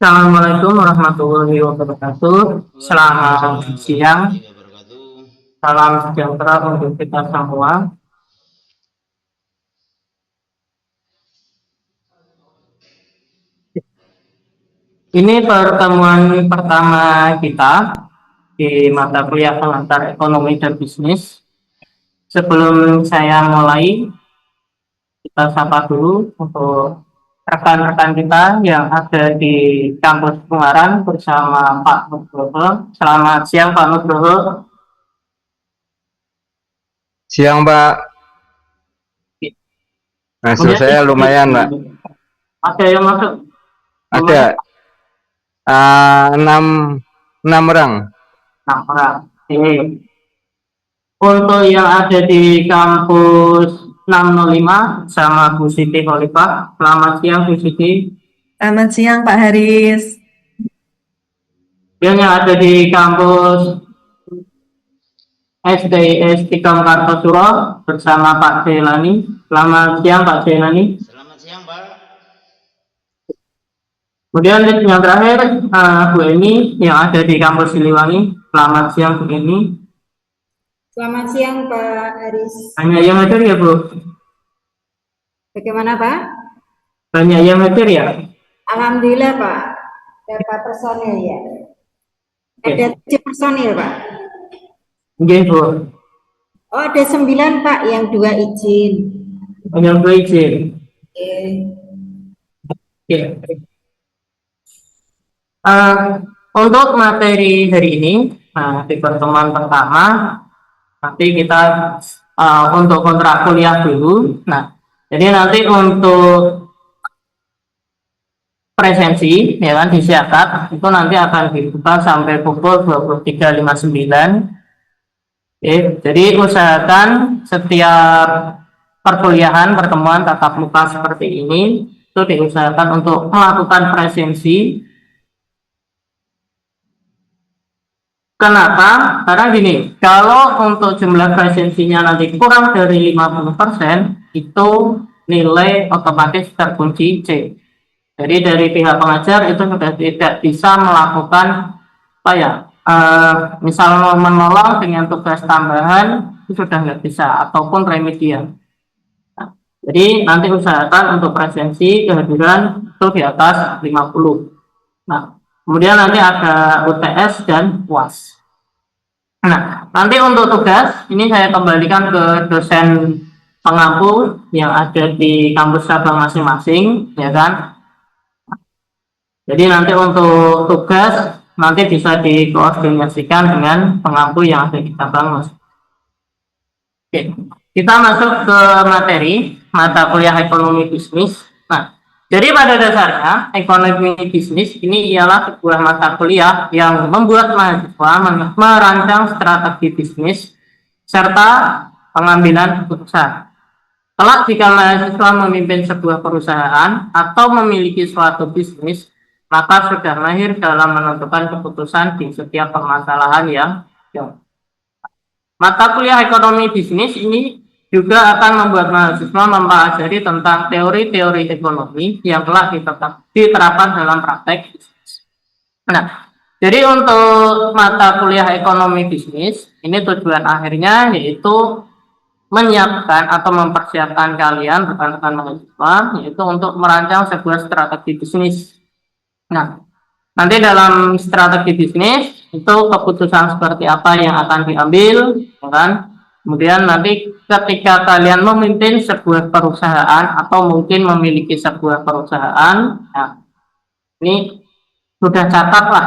Assalamualaikum warahmatullahi wabarakatuh. Selamat Waalaikumsalam siang, warahmatullahi wabarakatuh. salam sejahtera untuk kita semua. Ini pertemuan pertama kita di mata kuliah pengantar ekonomi dan bisnis. Sebelum saya mulai, kita sapa dulu untuk rekan-rekan kita yang ada di kampus Ungaran bersama Pak Nugroho. Selamat siang Pak Nugroho. Siang, Pak. Hasil Kemudian saya lumayan, Pak. ada yang masuk? Ada enam orang. Nah, orang. Ini untuk yang ada di kampus 605 sama Bu Siti Khalifah. Selamat siang Bu Siti. Selamat siang Pak Haris. Dan yang ada di kampus SDIS Tikam Kartosuro bersama Pak Jailani. Selamat siang Pak Jailani. Selamat siang, Pak. Kemudian yang terakhir Bu Eni yang ada di kampus Siliwangi. Selamat siang Bu Eni. Selamat siang Pak Haris. Banyak yang hadir ya Bu? Bagaimana Pak? Banyak yang hadir ya? Alhamdulillah Pak. Berapa personil ya? Ada 7 personil Pak. Oke Bu. Oh ada 9 Pak, yang 2 izin. Yang Bu izin. Oke. Untuk materi hari ini, di pertemuan pertama, nanti kita untuk kontrak kuliah dulu. Nah, jadi nanti untuk presensi, ya kan, disiapkan, itu nanti akan dibuka sampai pukul 23.59. Jadi usahakan setiap perkuliahan, pertemuan tatap muka seperti ini, itu diusahakan untuk melakukan presensi. Kenapa? Karena gini, kalau untuk jumlah presensinya nanti kurang dari 50%, itu nilai otomatis terkunci C. Jadi dari pihak pengajar itu sudah tidak bisa melakukan apa ya, misal menolong dengan tugas tambahan itu sudah nggak bisa, ataupun remedial. Nah, jadi nanti usahakan untuk presensi kehadiran itu di atas 50. Nah, kemudian nanti ada UTS dan UAS. Nah, nanti untuk tugas, ini saya kembalikan ke dosen pengampu yang ada di kampus cabang masing-masing, ya kan? Jadi nanti untuk tugas, nanti bisa dikoordinasikan dengan pengampu yang ada di cabang masing. Oke, kita masuk ke materi mata kuliah ekonomi bisnis. Nah, jadi pada dasarnya ekonomi bisnis ini ialah sebuah mata kuliah yang membuat mahasiswa merancang strategi bisnis serta pengambilan keputusan. Kelak jika mahasiswa memimpin sebuah perusahaan atau memiliki suatu bisnis, maka sudah mahir dalam menentukan keputusan di setiap permasalahan yang mata kuliah ekonomi bisnis ini juga akan membuat mahasiswa mempelajari tentang teori-teori ekonomi yang telah diterapkan dalam praktek bisnis. Nah, jadi untuk mata kuliah ekonomi bisnis, ini tujuan akhirnya yaitu menyiapkan atau mempersiapkan kalian rekan-rekan mahasiswa, yaitu untuk merancang sebuah strategi bisnis. Nah, nanti dalam strategi bisnis itu keputusan seperti apa yang akan diambil, ya kan? Kemudian nanti ketika kalian memimpin sebuah perusahaan atau mungkin memiliki sebuah perusahaan, nah, ini sudah catat lah.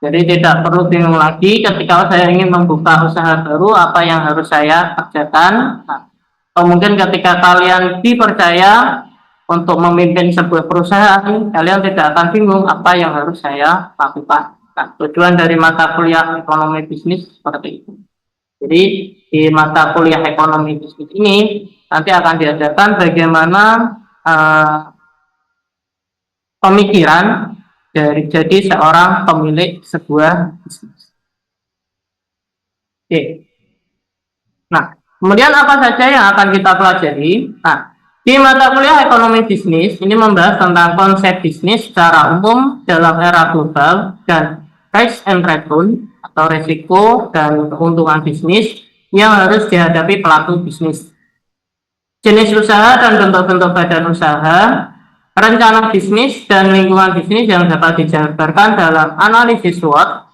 Jadi tidak perlu bingung lagi ketika saya ingin membuka usaha baru apa yang harus saya kerjakan. Nah, atau mungkin ketika kalian dipercaya untuk memimpin sebuah perusahaan, kalian tidak akan bingung apa yang harus saya lakukan. Nah, tujuan dari mata kuliah ekonomi bisnis seperti itu. Jadi di mata kuliah ekonomi bisnis ini nanti akan diajarkan bagaimana pemikiran dari jadi seorang pemilik sebuah bisnis. Oke. Nah, kemudian apa saja yang akan kita pelajari? Nah, Di mata kuliah ekonomi bisnis ini membahas tentang konsep bisnis secara umum dalam era global dan risk and return atau resiko dan keuntungan bisnis yang harus dihadapi pelaku bisnis. Jenis usaha dan bentuk-bentuk badan usaha, rencana bisnis dan lingkungan bisnis yang dapat dijabarkan dalam analisis SWOT,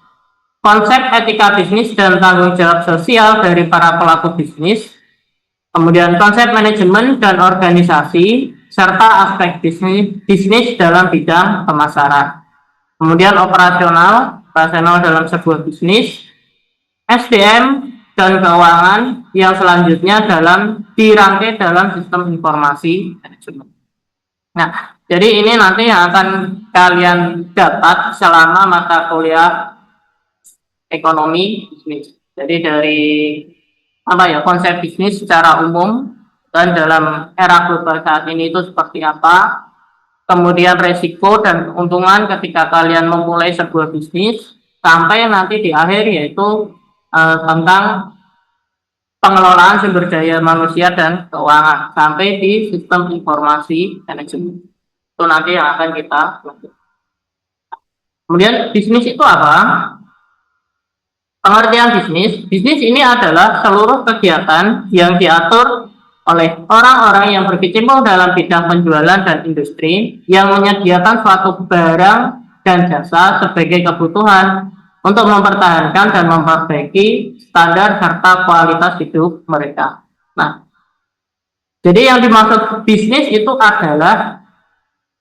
konsep etika bisnis dan tanggung jawab sosial dari para pelaku bisnis, kemudian konsep manajemen dan organisasi, serta aspek bisnis dalam bidang pemasaran. Kemudian operasional dalam sebuah bisnis, SDM dan keuangan yang selanjutnya dirangkai dalam sistem informasi manajemen. Nah, jadi ini nanti yang akan kalian dapat selama mata kuliah ekonomi bisnis. Jadi dari konsep bisnis secara umum dan dalam era global saat ini itu seperti apa, kemudian resiko dan keuntungan ketika kalian memulai sebuah bisnis, sampai nanti di akhir yaitu tentang pengelolaan sumber daya manusia dan keuangan sampai di sistem informasi manajemen. Itu nanti yang akan kita lakukan. Kemudian bisnis itu apa? Pengertian bisnis ini adalah seluruh kegiatan yang diatur oleh orang-orang yang berkecimpung dalam bidang penjualan dan industri yang menyediakan suatu barang dan jasa sebagai kebutuhan untuk mempertahankan dan memperbaiki standar serta kualitas hidup mereka. Nah, jadi yang dimaksud bisnis itu adalah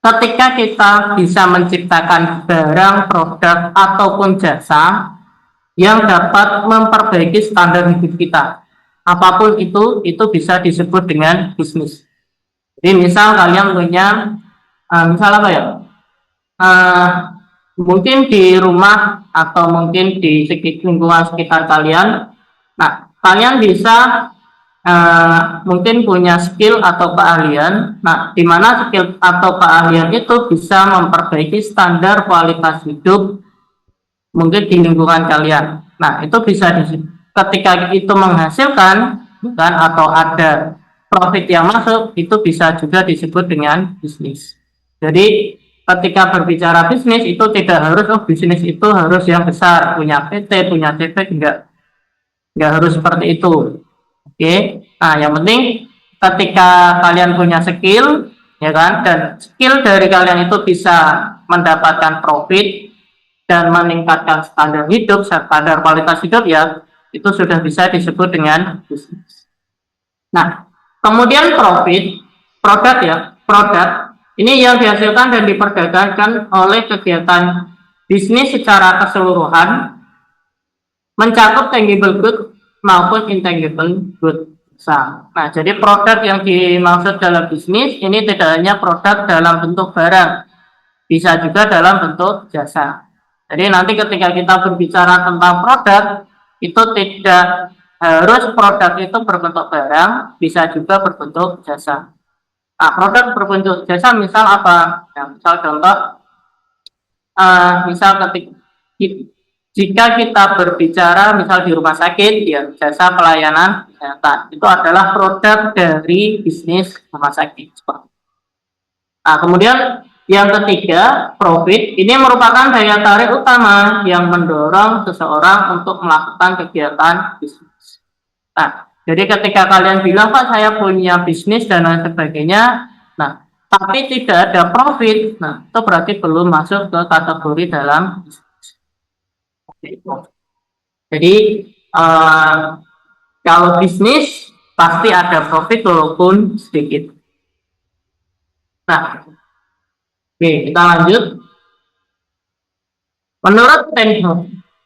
ketika kita bisa menciptakan barang, produk, ataupun jasa yang dapat memperbaiki standar hidup kita. Apapun itu bisa disebut dengan bisnis. Jadi misal kalian punya, mungkin di rumah atau mungkin di lingkungan sekitar kalian. Nah, kalian bisa mungkin punya skill atau keahlian. Nah, di mana skill atau keahlian itu bisa memperbaiki standar kualitas hidup mungkin di lingkungan kalian. Nah, itu bisa ketika itu menghasilkan atau ada profit yang masuk, itu bisa juga disebut dengan bisnis. Jadi ketika berbicara bisnis itu tidak harus bisnis itu harus yang besar, punya PT, punya CV, enggak harus seperti itu. Oke. Nah, yang penting ketika kalian punya skill, ya kan, dan skill dari kalian itu bisa mendapatkan profit dan meningkatkan standar hidup, standar kualitas hidup, ya itu sudah bisa disebut dengan bisnis. Nah, kemudian produk ini yang dihasilkan dan diperdagangkan oleh kegiatan bisnis secara keseluruhan mencakup tangible good maupun intangible good. Nah, jadi produk yang dimaksud dalam bisnis ini tidak hanya produk dalam bentuk barang, bisa juga dalam bentuk jasa. Jadi nanti ketika kita berbicara tentang produk, itu tidak harus produk itu berbentuk barang, bisa juga berbentuk jasa. Nah, produk berbentuk jasa misal apa? Ya, misal contoh, jika kita berbicara misal di rumah sakit, ya jasa pelayanan kesehatan, itu adalah produk dari bisnis rumah sakit. Nah, kemudian yang ketiga, profit ini merupakan daya tarik utama yang mendorong seseorang untuk melakukan kegiatan bisnis. Nah, jadi ketika kalian bilang, Pak, saya punya bisnis dan lain sebagainya, nah, tapi tidak ada profit, nah, itu berarti belum masuk ke kategori dalam bisnis. Jadi, kalau bisnis pasti ada profit walaupun sedikit. Nah, oke, kita lanjut. Menurut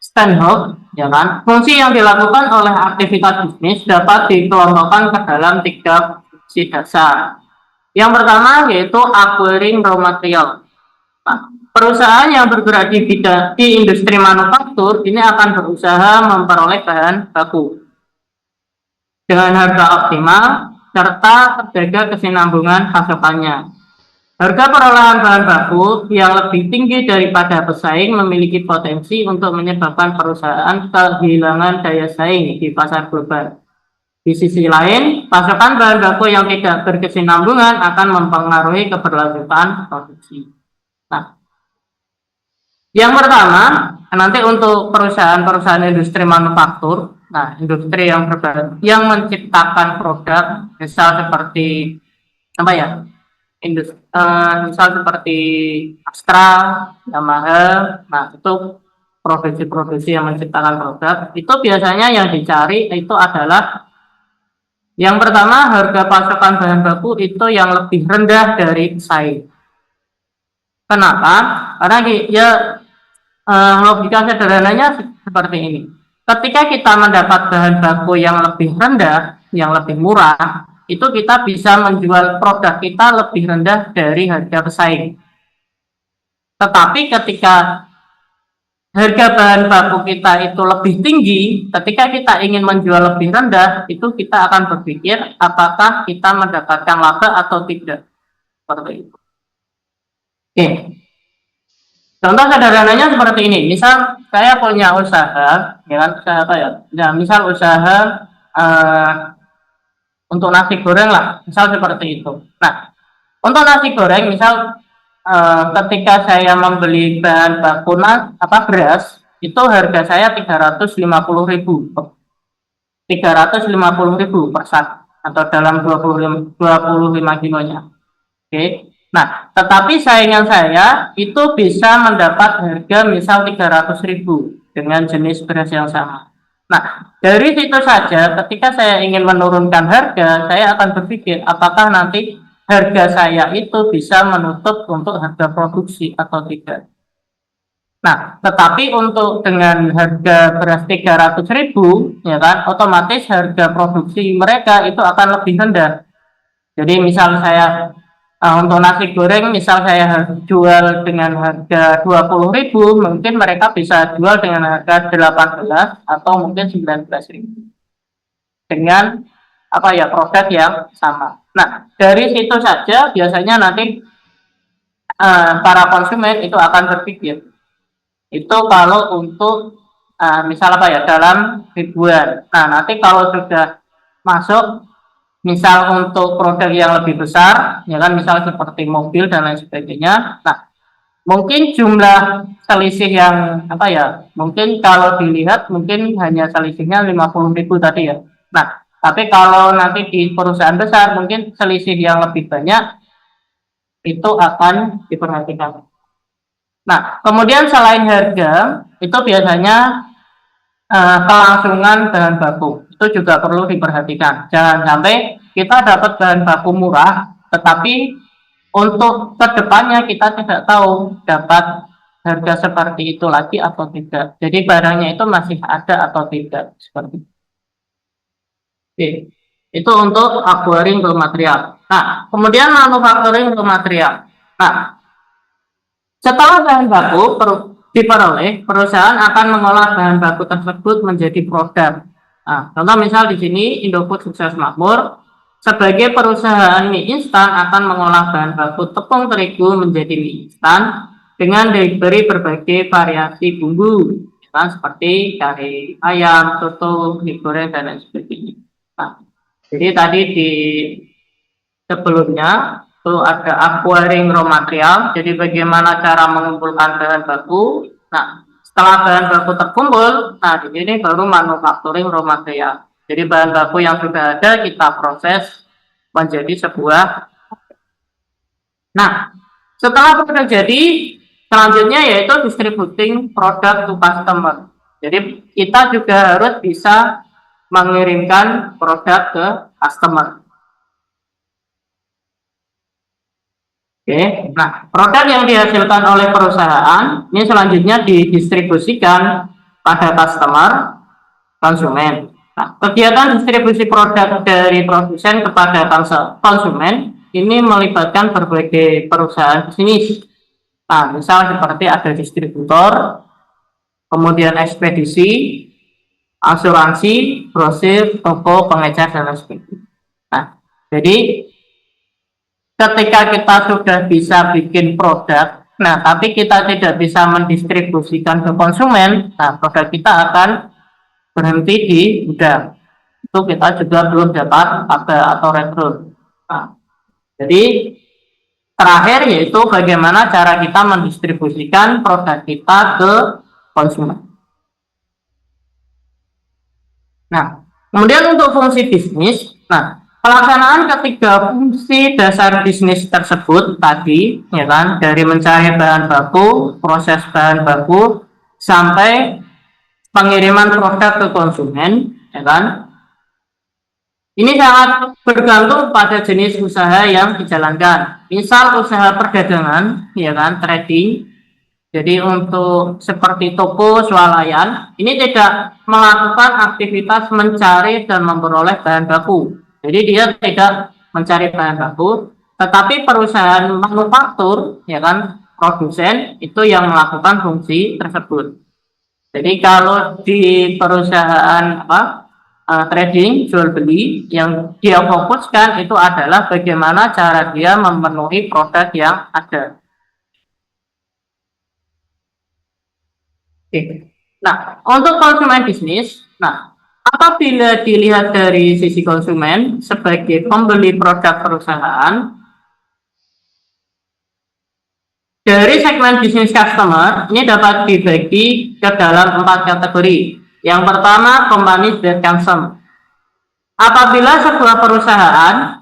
Stanhope, ya kan, fungsi yang dilakukan oleh aktivitas bisnis dapat dikelompokkan ke dalam 3 fungsi dasar. Yang pertama yaitu acquiring raw material. Nah, perusahaan yang bergerak di industri manufaktur ini akan berusaha memperoleh bahan baku dengan harga optimal serta terjaga kesinambungan pasokannya. Harga perolehan bahan baku yang lebih tinggi daripada pesaing memiliki potensi untuk menyebabkan perusahaan kehilangan daya saing di pasar global. Di sisi lain, pasokan bahan baku yang tidak berkesinambungan akan mempengaruhi keberlanjutan produksi. Nah, yang pertama, nanti untuk perusahaan-perusahaan industri manufaktur, nah industri yang menciptakan produk, misal seperti apa ya, misal seperti Astra, Yamaha, nah itu produksi-produksi yang menciptakan produk, itu biasanya yang dicari itu adalah yang pertama harga pasokan bahan baku itu yang lebih rendah dari pesaing. Kenapa? Karena ya logika sederhananya seperti ini. Ketika kita mendapat bahan baku yang lebih rendah, yang lebih murah, itu kita bisa menjual produk kita lebih rendah dari harga pesaing. Tetapi ketika harga bahan baku kita itu lebih tinggi, ketika kita ingin menjual lebih rendah, itu kita akan berpikir apakah kita mendapatkan laba atau tidak. Seperti itu. Oke. Contoh sederhananya seperti ini. Misal saya punya usaha, ya kan, usaha apa ya? Ya, misal usaha untuk nasi goreng lah, misal seperti itu. Nah, untuk nasi goreng, misal ketika saya membeli bahan baku beras, itu harga saya 350.000 per sak atau dalam 25 kilonya. Oke. Nah, tetapi saingan saya itu bisa mendapat harga misal 300.000 dengan jenis beras yang sama. Nah, dari situ saja ketika saya ingin menurunkan harga, saya akan berpikir apakah nanti harga saya itu bisa menutup untuk harga produksi atau tidak. Nah, tetapi untuk dengan harga beras 300.000, ya kan, otomatis harga produksi mereka itu akan lebih rendah. Jadi misal saya untuk nasi goreng, misal saya jual dengan harga 20.000, mungkin mereka bisa jual dengan harga 18 atau mungkin 19.000 dengan apa ya, produk yang sama. Nah, dari situ saja biasanya nanti para konsumen itu akan berpikir itu kalau untuk misal apa ya, dalam ribuan. Nah, nanti kalau sudah masuk misal untuk produk yang lebih besar, ya kan, misal seperti mobil dan lain sebagainya. Nah, mungkin jumlah selisih yang apa ya, mungkin kalau dilihat mungkin hanya selisihnya 50.000 tadi ya. Nah, tapi kalau nanti di perusahaan besar mungkin selisih yang lebih banyak itu akan diperhatikan. Nah, kemudian selain harga, itu biasanya kelangsungan bahan baku itu juga perlu diperhatikan. Jangan sampai kita dapat bahan baku murah, tetapi untuk kedepannya kita tidak tahu dapat harga seperti itu lagi atau tidak. Jadi barangnya itu masih ada atau tidak, seperti itu. Oke. Itu untuk acquiring raw material. Nah, kemudian manufacturing raw material. Nah, setelah bahan baku diperoleh, perusahaan akan mengolah bahan baku tersebut menjadi produk. Nah, contoh misal di sini Indofood Sukses Makmur sebagai perusahaan mie instan akan mengolah bahan baku tepung terigu menjadi mie instan dengan diberi berbagai variasi bumbu, kan, seperti kari ayam, soto, mie goreng dan lain sebagainya. Nah, jadi tadi di sebelumnya itu ada acquiring raw material, jadi bagaimana cara mengumpulkan bahan baku. Nah, setelah bahan baku terkumpul, nah di sini baru manufacturing raw material. Jadi bahan baku yang sudah ada kita proses menjadi sebuah. Nah, setelah produk jadi, selanjutnya yaitu distributing product to customer. Jadi kita juga harus bisa mengirimkan produk ke customer. Oke, nah produk yang dihasilkan oleh perusahaan ini selanjutnya didistribusikan pada customer, konsumen. Nah, kegiatan distribusi produk dari produsen kepada konsumen ini melibatkan berbagai perusahaan bisnis. Nah, misal seperti ada distributor, kemudian ekspedisi, asuransi, grosir, toko, pengecer, dan lain sebagainya. Nah, jadi ketika kita sudah bisa bikin produk, nah tapi kita tidak bisa mendistribusikan ke konsumen, nah produk kita akan berhenti di gudang. itu kita juga belum dapat laba atau return. Nah, jadi terakhir yaitu bagaimana cara kita mendistribusikan produk kita ke konsumen. Nah, kemudian untuk fungsi bisnis, nah pelaksanaan ketiga fungsi dasar bisnis tersebut tadi, ya kan, dari mencari bahan baku, proses bahan baku, sampai pengiriman produk ke konsumen, ya kan. Ini sangat bergantung pada jenis usaha yang dijalankan. Misal usaha perdagangan, ya kan, trading. Jadi untuk seperti toko swalayan, ini tidak melakukan aktivitas mencari dan memperoleh bahan baku. Jadi dia tidak mencari bahan baku, tetapi perusahaan manufaktur, ya kan, produsen itu yang melakukan fungsi tersebut. Jadi kalau di perusahaan trading jual beli, yang dia fokuskan itu adalah bagaimana cara dia memenuhi produk yang ada. Oke. Nah, untuk konsumen bisnis, nah apabila dilihat dari sisi konsumen sebagai pembeli produk perusahaan, dari segmen bisnis customer ini dapat dibagi ke dalam 4 kategori. Yang pertama, companies that consume. Apabila sebuah perusahaan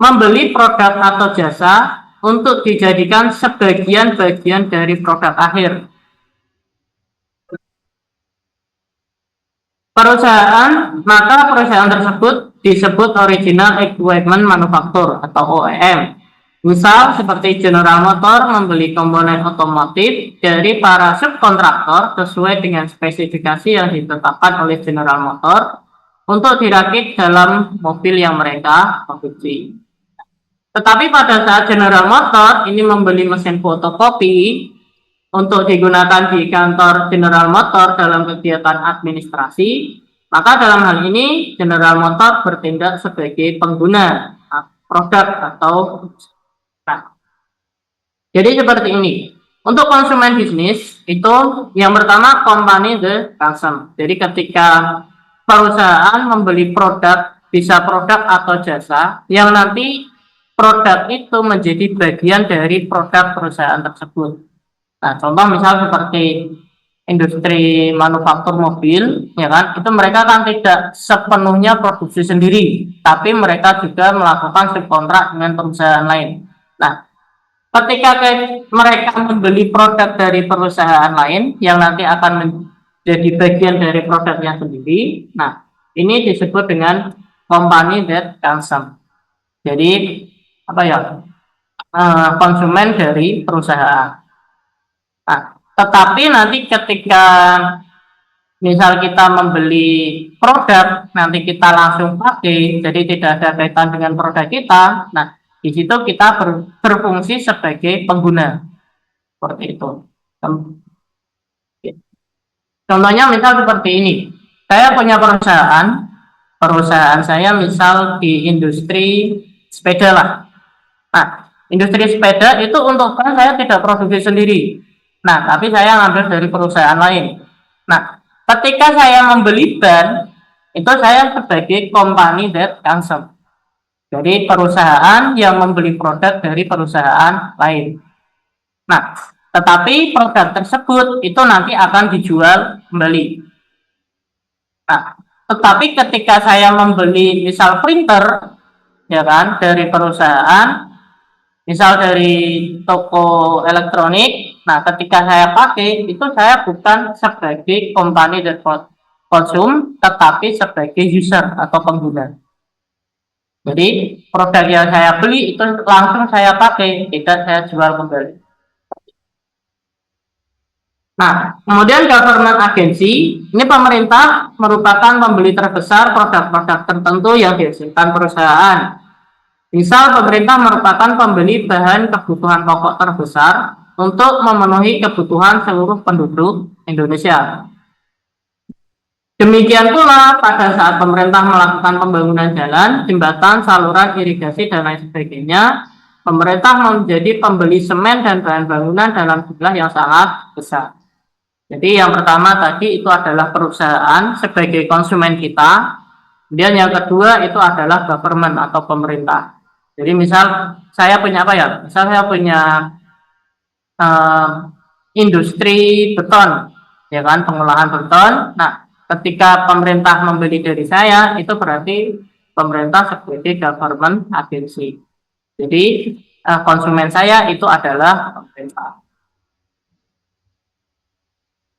membeli produk atau jasa untuk dijadikan sebagian bagian dari produk akhir. Maka perusahaan tersebut disebut original equipment manufacturer atau OEM. Misal seperti General Motor membeli komponen otomotif dari para subkontraktor sesuai dengan spesifikasi yang ditetapkan oleh General Motor untuk dirakit dalam mobil yang mereka produksi. Tetapi pada saat General Motor ini membeli mesin fotokopi untuk digunakan di kantor General Motor dalam kegiatan administrasi, maka dalam hal ini General Motor bertindak sebagai pengguna produk atau jadi seperti ini. Untuk konsumen bisnis itu yang pertama company the consume. Jadi ketika perusahaan membeli produk, bisa produk atau jasa yang nanti produk itu menjadi bagian dari produk perusahaan tersebut. Nah, contoh misal seperti industri manufaktur mobil, ya kan, itu mereka kan tidak sepenuhnya produksi sendiri, tapi mereka juga melakukan subkontrak dengan perusahaan lain. Nah, ketika mereka membeli produk dari perusahaan lain yang nanti akan menjadi bagian dari produknya sendiri, nah, ini disebut dengan company that consume. Jadi, konsumen dari perusahaan. Nah, tetapi nanti ketika misal kita membeli produk, nanti kita langsung pakai, jadi tidak ada kaitan dengan produk kita. Nah, di situ kita berfungsi sebagai pengguna, seperti itu. Contohnya misal seperti ini, saya punya perusahaan saya misal di industri sepeda lah. Nah, industri sepeda itu untuk ban saya tidak produksi sendiri. Nah, tapi saya ngambil dari perusahaan lain. Nah, ketika saya membeli ban, itu saya sebagai company that consume. Jadi perusahaan yang membeli produk dari perusahaan lain. Nah, tetapi produk tersebut itu nanti akan dijual kembali. Nah, tetapi ketika saya membeli misal printer, ya kan, dari perusahaan, misal dari toko elektronik, nah ketika saya pakai itu saya bukan sebagai company that consume, tetapi sebagai user atau pengguna. Jadi produk yang saya beli itu langsung saya pakai, tidak saya jual kembali. Nah, kemudian government agency, ini pemerintah merupakan pembeli terbesar produk-produk tertentu yang dihasilkan perusahaan. Misal pemerintah merupakan pembeli bahan kebutuhan pokok terbesar untuk memenuhi kebutuhan seluruh penduduk Indonesia. Demikian pula pada saat pemerintah melakukan pembangunan jalan, jembatan, saluran irigasi, dan lain sebagainya, pemerintah menjadi pembeli semen dan bahan bangunan dalam jumlah yang sangat besar. Jadi yang pertama tadi itu adalah perusahaan sebagai konsumen kita. Kemudian yang kedua itu adalah government atau pemerintah. Jadi misal saya punya apa ya? Misal saya punya eh, industri beton, ya kan, pengolahan beton. Nah, ketika pemerintah membeli dari saya, itu berarti pemerintah sebagai government agency. Jadi konsumen saya itu adalah pemerintah.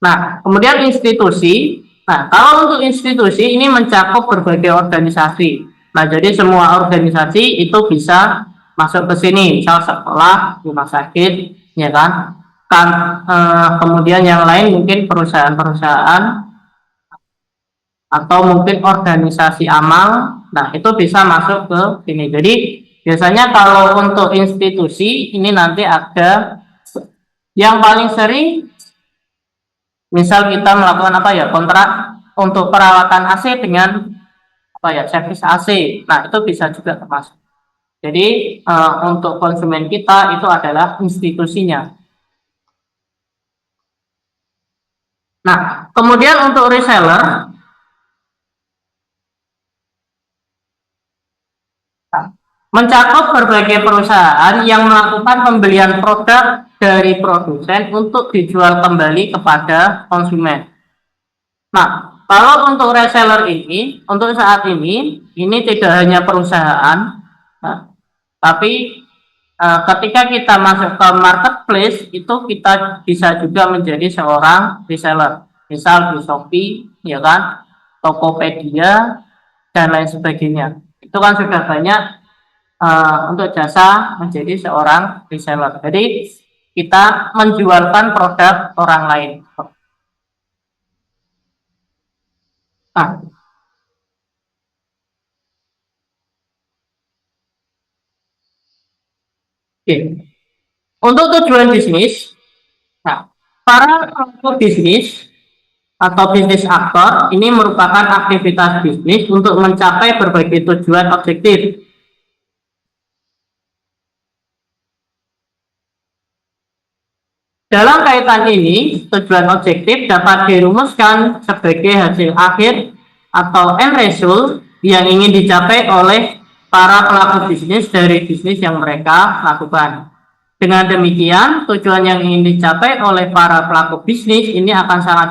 Nah, kemudian institusi. Nah, kalau untuk institusi ini mencakup berbagai organisasi. Nah, jadi semua organisasi itu bisa masuk ke sini, misal sekolah, rumah sakit, ya kan? Kemudian yang lain mungkin perusahaan-perusahaan atau mungkin organisasi amal. Nah, itu bisa masuk ke sini. Jadi, biasanya kalau untuk institusi ini nanti ada yang paling sering, misal kita melakukan apa ya, kontrak untuk perawatan AC dengan apa ya, servis AC. Nah, itu bisa juga termasuk. Jadi untuk konsumen kita itu adalah institusinya. Nah, kemudian untuk reseller, mencakup berbagai perusahaan yang melakukan pembelian produk dari produsen untuk dijual kembali kepada konsumen. Nah, kalau untuk reseller ini, untuk saat ini tidak hanya perusahaan, nah, tapi ketika kita masuk ke marketplace, itu kita bisa juga menjadi seorang reseller. Misal di Shopee, ya kan, Tokopedia, dan lain sebagainya. Itu kan sudah banyak untuk jasa menjadi seorang reseller. Jadi kita menjualkan produk orang lain. Nah, oke. Untuk tujuan bisnis, nah, para pelaku bisnis atau bisnis aktor ini merupakan aktivitas bisnis untuk mencapai berbagai tujuan objektif. Dalam kaitan ini, tujuan objektif dapat dirumuskan sebagai hasil akhir atau end result yang ingin dicapai oleh para pelaku bisnis dari bisnis yang mereka lakukan. Dengan demikian, tujuan yang ingin dicapai oleh para pelaku bisnis ini akan sangat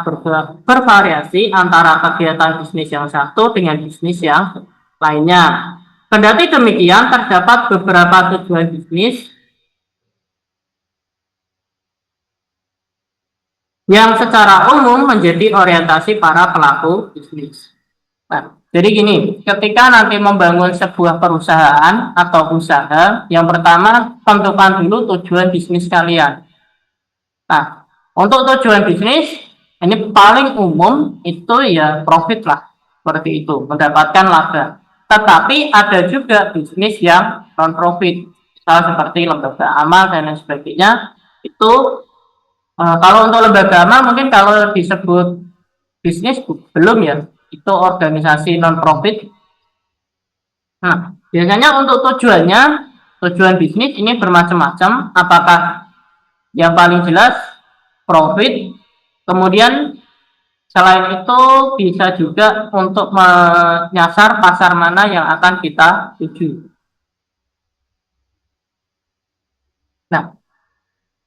bervariasi antara kegiatan bisnis yang satu dengan bisnis yang lainnya. Kendati demikian, terdapat beberapa tujuan bisnis yang secara umum menjadi orientasi para pelaku bisnis. Nah, jadi gini, ketika nanti membangun sebuah perusahaan atau usaha, yang pertama tentukan dulu tujuan bisnis kalian. Nah, untuk tujuan bisnis ini paling umum itu ya profit lah, seperti itu, mendapatkan laba. Tetapi ada juga bisnis yang non profit, misalnya seperti lembaga amal dan lain sebagainya. Itu kalau untuk lembaga amal mungkin kalau disebut bisnis belum ya, itu organisasi non profit. Nah, biasanya untuk tujuan bisnis ini bermacam-macam. Apakah yang paling jelas profit, kemudian selain itu bisa juga untuk menyasar pasar mana yang akan kita tuju. Nah,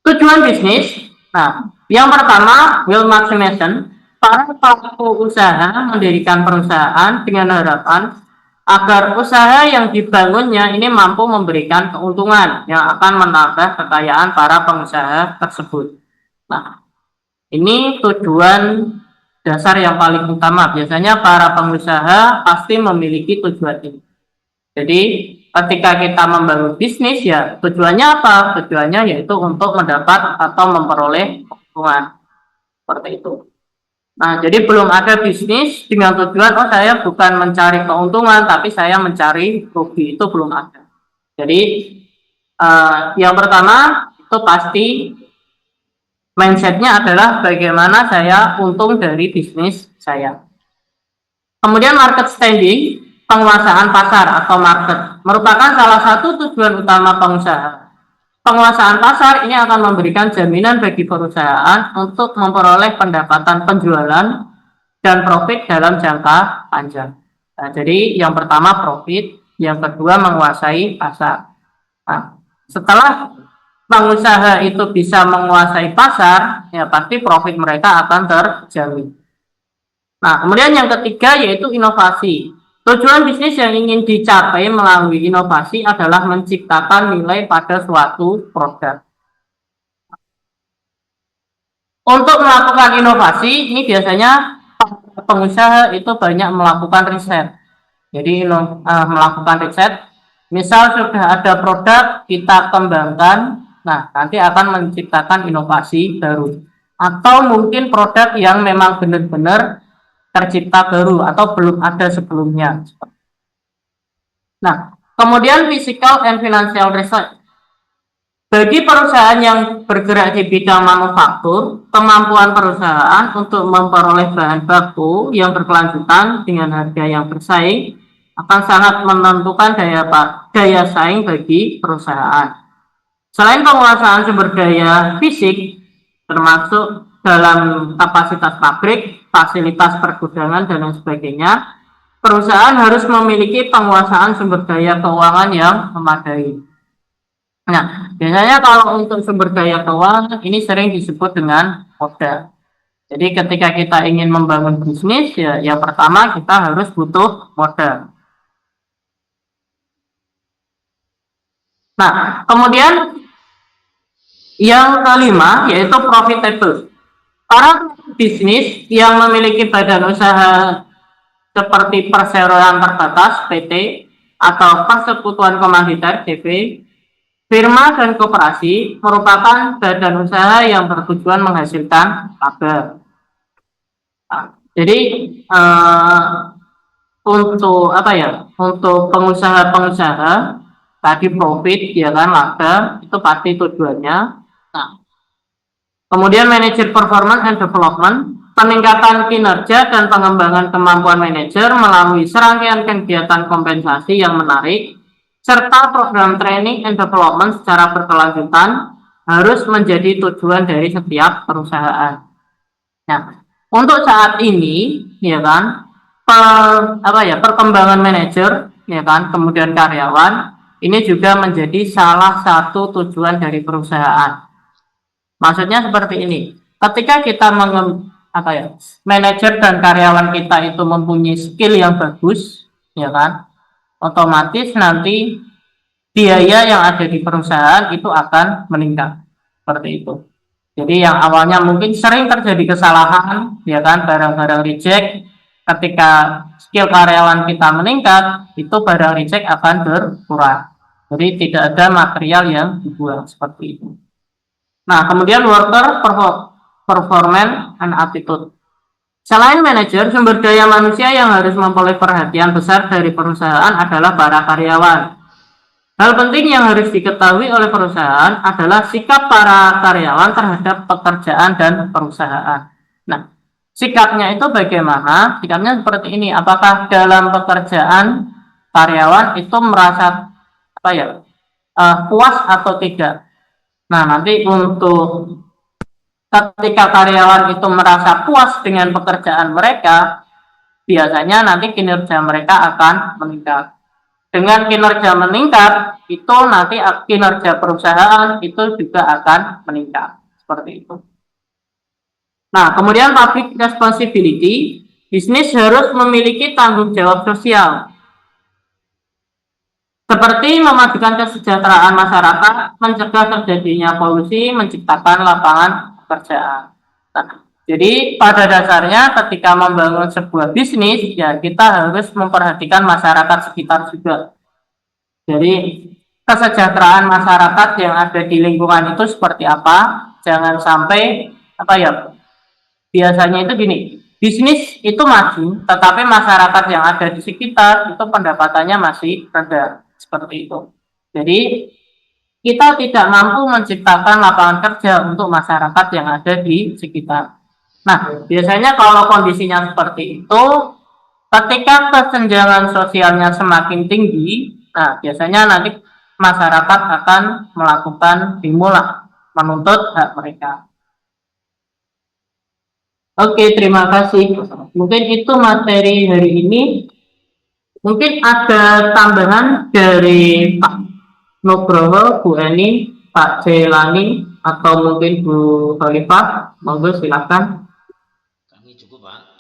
tujuan bisnis. Nah, yang pertama, will maximization. Para pelaku usaha mendirikan perusahaan dengan harapan agar usaha yang dibangunnya ini mampu memberikan keuntungan yang akan menambah kekayaan para pengusaha tersebut. Nah, ini tujuan dasar yang paling utama. Biasanya para pengusaha pasti memiliki tujuan ini. Jadi ketika kita membangun bisnis ya tujuannya apa? Tujuannya yaitu untuk mendapat atau memperoleh keuntungan. Seperti itu. Nah, jadi belum ada bisnis dengan tujuan saya bukan mencari keuntungan tapi saya mencari rugi, itu belum ada. Jadi yang pertama itu pasti mindsetnya adalah bagaimana saya untung dari bisnis saya. Kemudian market standing, penguasaan pasar atau market merupakan salah satu tujuan utama pengusaha. Penguasaan pasar ini akan memberikan jaminan bagi perusahaan untuk memperoleh pendapatan penjualan dan profit dalam jangka panjang. Nah, jadi yang pertama profit, yang kedua menguasai pasar. Nah, setelah pengusaha itu bisa menguasai pasar, ya pasti profit mereka akan terjamin. Nah, kemudian yang ketiga yaitu inovasi. Tujuan bisnis yang ingin dicapai melalui inovasi adalah menciptakan nilai pada suatu produk. Untuk melakukan inovasi, ini biasanya pengusaha itu banyak melakukan riset. Jadi melakukan riset, misal sudah ada produk kita kembangkan, nah nanti akan menciptakan inovasi baru. Atau mungkin produk yang memang benar-benar tercipta baru atau belum ada sebelumnya. Nah, kemudian physical and financial research. Bagi perusahaan yang bergerak di bidang manufaktur, kemampuan perusahaan untuk memperoleh bahan baku yang berkelanjutan dengan harga yang bersaing akan sangat menentukan daya saing bagi perusahaan. Selain penguasaan sumber daya fisik, termasuk dalam kapasitas pabrik, fasilitas pergudangan, dan lain sebagainya, perusahaan harus memiliki penguasaan sumber daya keuangan yang memadai. Nah, biasanya kalau untuk sumber daya keuangan ini sering disebut dengan modal. Jadi ketika kita ingin membangun bisnis, ya yang pertama kita harus butuh modal. Nah, kemudian yang kelima yaitu profitable. Para bisnis yang memiliki badan usaha seperti perseroan terbatas (PT) atau persekutuan komanditer (PV), firma dan koperasi merupakan badan usaha yang bertujuan menghasilkan laba. Nah, jadi untuk apa ya? Untuk pengusaha-pengusaha tadi profit ya kan, laba itu pasti tujuannya. Nah, kemudian manajer performance and development, peningkatan kinerja dan pengembangan kemampuan manajer melalui serangkaian kegiatan kompensasi yang menarik serta program training and development secara berkelanjutan harus menjadi tujuan dari setiap perusahaan. Nah, untuk saat ini ya kan perkembangan manajer ya kan, kemudian karyawan ini juga menjadi salah satu tujuan dari perusahaan. Maksudnya seperti ini. Ketika kita manajer dan karyawan kita itu mempunyai skill yang bagus, ya kan, otomatis nanti biaya yang ada di perusahaan itu akan meningkat. Seperti itu. Jadi yang awalnya mungkin sering terjadi kesalahan, ya kan, barang-barang reject, ketika skill karyawan kita meningkat, itu barang reject akan berkurang. Jadi tidak ada material yang dibuang seperti itu. Nah, kemudian worker performance and attitude. Selain manajer, sumber daya manusia yang harus memperoleh perhatian besar dari perusahaan adalah para karyawan. Hal penting yang harus diketahui oleh perusahaan adalah sikap para karyawan terhadap pekerjaan dan perusahaan. Nah, sikapnya itu bagaimana? Sikapnya seperti ini. Apakah dalam pekerjaan karyawan itu merasa puas atau tidak? Nah, nanti untuk ketika karyawan itu merasa puas dengan pekerjaan mereka, biasanya nanti kinerja mereka akan meningkat. Dengan kinerja meningkat, itu nanti kinerja perusahaan itu juga akan meningkat. Seperti itu. Nah, kemudian public responsibility, bisnis harus memiliki tanggung jawab sosial. Seperti memajukan kesejahteraan masyarakat, mencegah terjadinya polusi, menciptakan lapangan pekerjaan. Nah, jadi pada dasarnya ketika membangun sebuah bisnis, ya kita harus memperhatikan masyarakat sekitar juga. Jadi kesejahteraan masyarakat yang ada di lingkungan itu seperti apa? Jangan sampai biasanya itu gini, bisnis itu maju, tetapi masyarakat yang ada di sekitar itu pendapatannya masih rendah. Seperti itu. Jadi kita tidak mampu menciptakan lapangan kerja untuk masyarakat yang ada di sekitar. Nah, biasanya kalau kondisinya seperti itu, ketika kesenjangan sosialnya semakin tinggi, nah biasanya nanti masyarakat akan melakukan demo menuntut hak mereka. Oke, terima kasih. Mungkin itu materi hari ini. Mungkin ada tambahan dari Pak Nugroho, Bu Eni, Pak Jelani, atau mungkin Bu Khalifah. Monggo silakan. Kami cukup, Pak.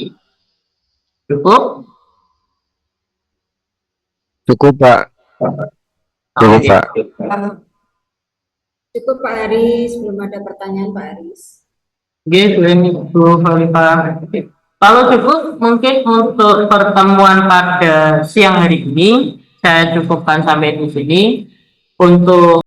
Cukup? Cukup, Pak. Cukup, Pak. Cukup Pak Haris, belum ada pertanyaan Pak Haris. Oke, Bu Eni, Bu Khalifah. Oke. Kalau cukup, mungkin untuk pertemuan pada siang hari ini saya cukupkan sampai di sini. Untuk